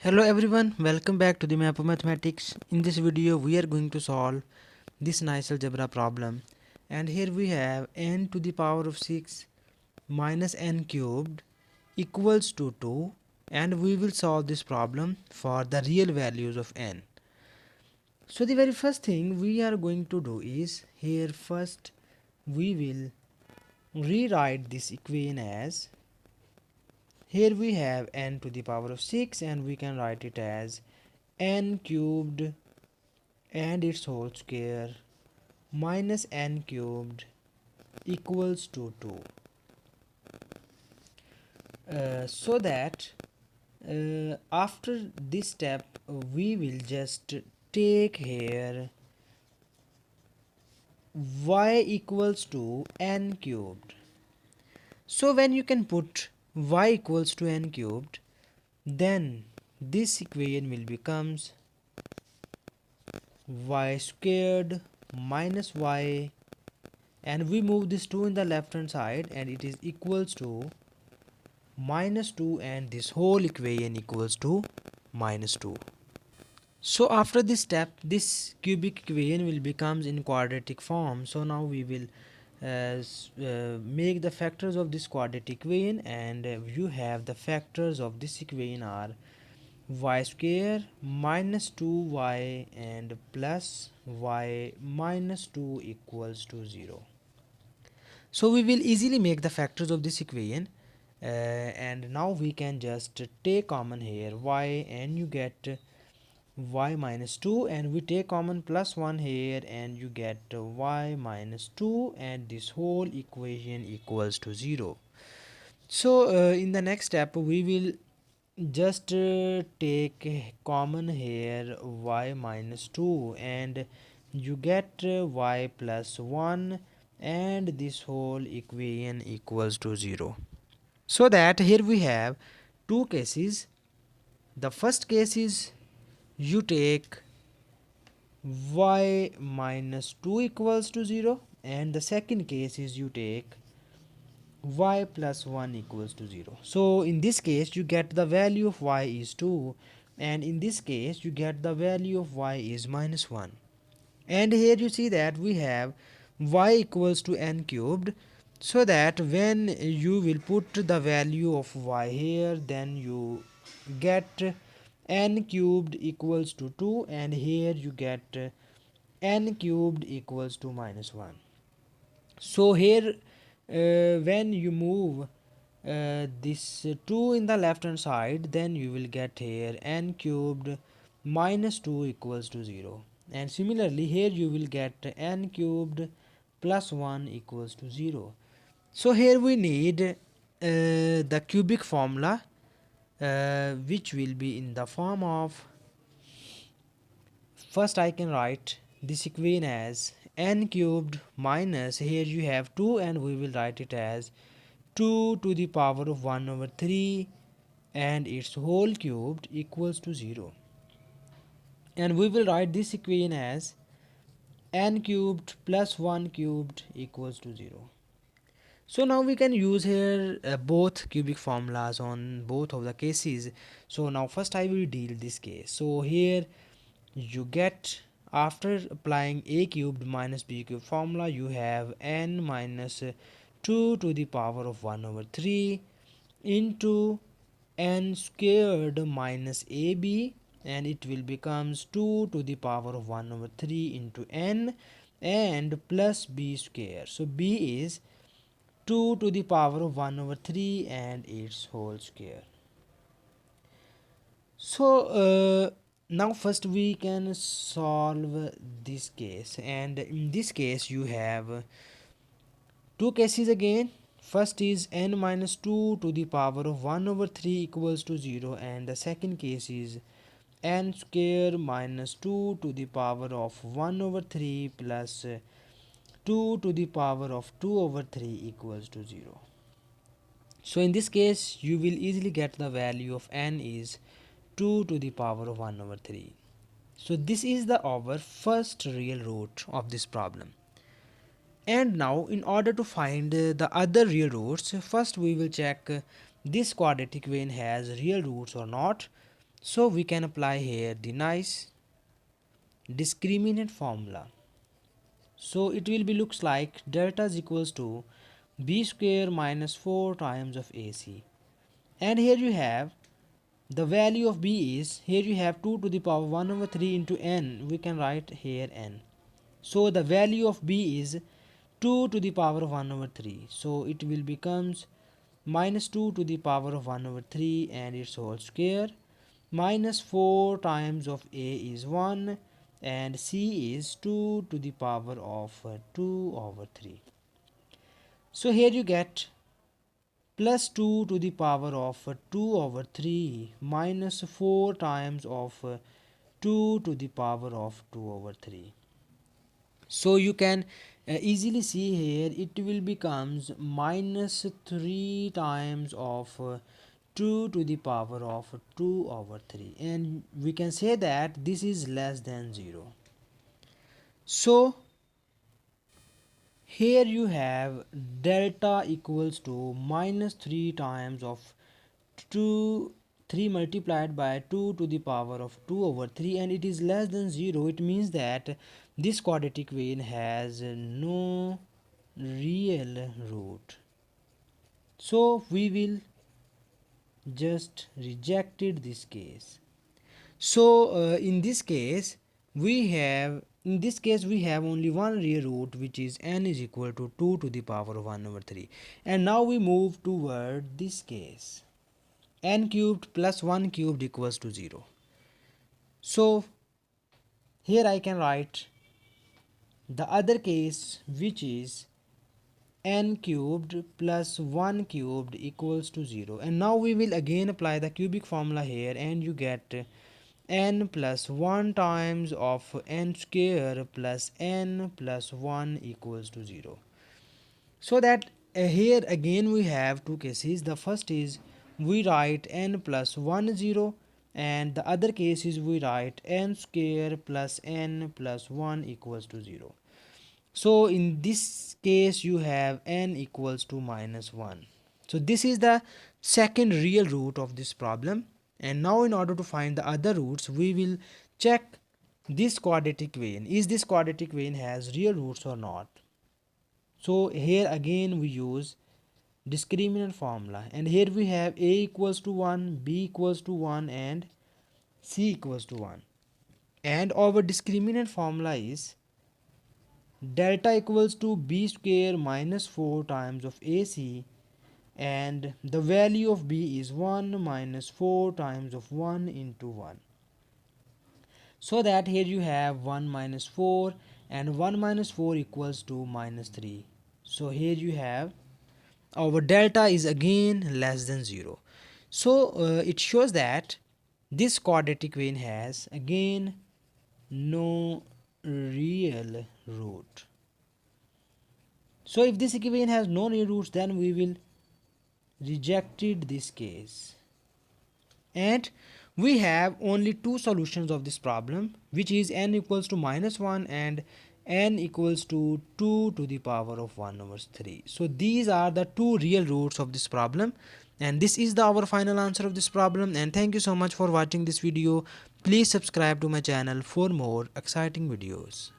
Hello everyone, welcome back to the map of mathematics. In this video we are going to solve this nice algebra problem, and here we have n to the power of 6 minus n cubed equals to 2, and we will solve this problem for the real values of n. So the very first thing we are going to do is, here first we will rewrite this equation as, here we have n to the power of 6 and we can write it as n cubed and its whole square minus n cubed equals to 2. So that after this step we will just take here y equals to n cubed. So when you can put y equals to n cubed, then this equation will becomes y squared minus y, and we move this 2 in the left hand side and it is equals to minus 2, and this whole equation equals to minus 2. So after this step this cubic equation will becomes in quadratic form. So now we will make the factors of this quadratic equation, and you have the factors of this equation are y square minus 2y and plus y minus 2 equals to 0. So we will easily make the factors of this equation, and now we can just take common here y, and you get y minus 2, and we take common plus 1 here and you get y minus 2, and this whole equation equals to 0. So in the next step we will just take common here y minus 2 and you get y plus 1, and this whole equation equals to 0. So that here we have two cases. The first case is you take y minus 2 equals to 0, and the second case is you take y plus 1 equals to 0. So in this case you get the value of y is 2, and in this case you get the value of y is minus 1. And here you see that we have y equals to n cubed, so that when you will put the value of y here, then you get n cubed equals to 2, and here you get n cubed equals to minus 1. So here when you move this 2 in the left hand side, then you will get here n cubed minus 2 equals to 0, and similarly here you will get n cubed plus 1 equals to 0. So here we need the cubic formula, which will be in the form of, first I can write this equation as n cubed minus, here you have 2 and we will write it as 2 to the power of 1 over 3 and its whole cubed equals to 0. And we will write this equation as n cubed plus 1 cubed equals to 0. So now we can use here both cubic formulas on both of the cases. So now first I will deal this case. So here you get, after applying a cubed minus b cubed formula, you have n minus 2 to the power of 1 over 3 into n squared minus ab, and it will becomes 2 to the power of 1 over 3 into n and plus b square. So b is 2 to the power of 1 over 3 and its whole square. So now first we can solve this case, and in this case you have two cases again. First is n minus 2 to the power of 1 over 3 equals to 0, and the second case is n square minus 2 to the power of 1 over 3 plus 2 to the power of 2 over 3 equals to 0. So in this case you will easily get the value of n is 2 to the power of 1 over 3. So this is our first real root of this problem. And now in order to find the other real roots, first we will check this quadratic equation has real roots or not. So we can apply here the nice discriminant formula. So it will be looks like delta is equals to b square minus 4 times of ac, and here you have the value of b is, here you have 2 to the power 1 over 3 into n, we can write here n. So the value of b is 2 to the power of 1 over 3, so it will becomes minus 2 to the power of 1 over 3 and its whole square, minus 4 times of a is 1 and c is 2 to the power of 2 over 3. So here you get plus 2 to the power of 2 over 3 minus 4 times of 2 to the power of 2 over 3. So you can easily see here it will becomes minus 3 times of 2 to the power of 2 over 3, and we can say that this is less than 0. So here you have delta equals to minus 3 times of 2 3 multiplied by 2 to the power of 2 over 3, and it is less than 0. It means that this quadratic equation has no real root, so we will just rejected this case. So in this case we have only one real root, which is n is equal to 2 to the power of 1 over 3. And now we move toward this case, n cubed plus 1 cubed equals to 0. So here I can write the other case, which is n cubed plus 1 cubed equals to 0, and now we will again apply the cubic formula here, and you get n plus 1 times of n square plus n plus 1 equals to 0. So that here again we have two cases. The first is we write n plus 1 0, and the other case is we write n square plus n plus 1 equals to 0. So in this case you have n equals to minus 1. So this is the second real root of this problem, and now in order to find the other roots we will check this quadratic equation. Is this quadratic equation has real roots or not? So here again we use discriminant formula, and here we have a equals to 1, b equals to 1 and c equals to 1, and our discriminant formula is delta equals to b square minus 4 times of ac, and the value of b is 1 minus 4 times of 1 into 1. So that here you have 1 minus 4, and 1 minus 4 equals to minus 3. So here you have our delta is again less than 0. So it shows that this quadratic equation has again no real root. So if this equation has no real roots, then we will rejected this case, and we have only two solutions of this problem, which is n equals to minus 1 and n equals to 2 to the power of 1 over 3. So these are the two real roots of this problem, and this is our final answer of this problem. And thank you so much for watching this video. Please subscribe to my channel for more exciting videos.